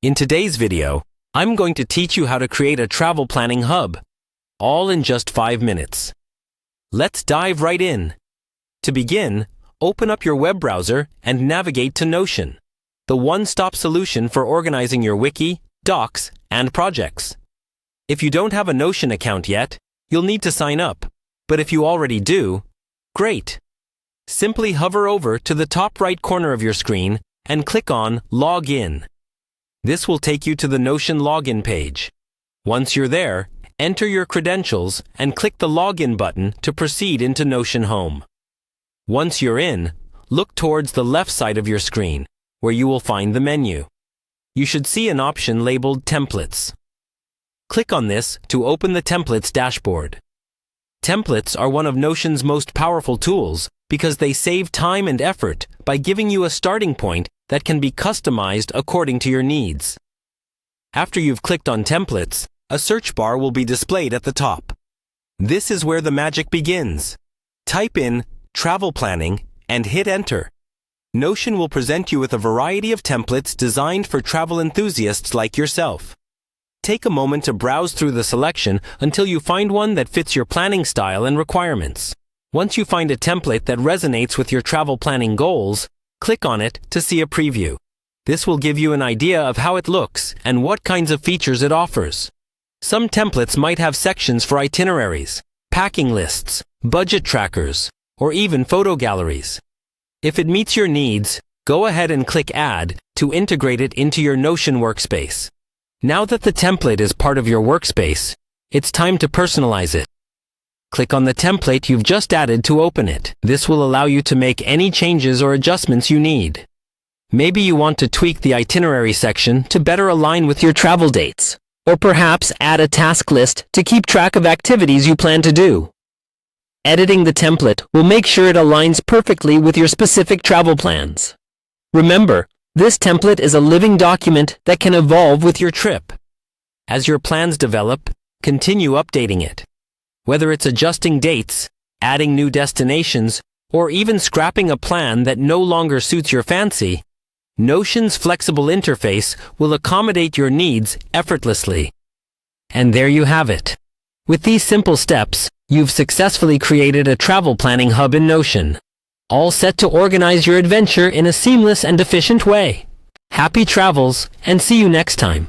In today's video, I'm going to teach you how to create a travel planning hub, all in just 5 minutes. Let's dive right in. To begin, open up your web browser and navigate to Notion, the one-stop solution for organizing your wiki, docs, and projects. If you don't have a Notion account yet, you'll need to sign up, but if you already do, great. Simply hover over to the top right corner of your screen and click on Log In. This will take you to the Notion login page. Once you're there, enter your credentials and click the Login button to proceed into Notion Home. Once you're in, look towards the left side of your screen, where you will find the menu. You should see an option labeled Templates. Click on this to open the Templates dashboard. Templates are one of Notion's most powerful tools because they save time and effort by giving you a starting point that can be customized according to your needs. After you've clicked on Templates, a search bar will be displayed at the top. This is where the magic begins. Type in travel planning and hit enter. Notion will present you with a variety of templates designed for travel enthusiasts like yourself. Take a moment to browse through the selection until you find one that fits your planning style and requirements. Once you find a template that resonates with your travel planning goals, click on it to see a preview. This will give you an idea of how it looks and what kinds of features it offers. Some templates might have sections for itineraries, packing lists, budget trackers, or even photo galleries. If it meets your needs, go ahead and click Add to integrate it into your Notion workspace. Now that the template is part of your workspace, it's time to personalize it. Click on the template you've just added to open it. This will allow you to make any changes or adjustments you need. Maybe you want to tweak the itinerary section to better align with your travel dates, or perhaps add a task list to keep track of activities you plan to do. Editing the template will make sure it aligns perfectly with your specific travel plans. Remember, this template is a living document that can evolve with your trip. As your plans develop, continue updating it. Whether it's adjusting dates, adding new destinations, or even scrapping a plan that no longer suits your fancy, Notion's flexible interface will accommodate your needs effortlessly. And there you have it. With these simple steps, you've successfully created a travel planning hub in Notion, all set to organize your adventure in a seamless and efficient way. Happy travels, and see you next time.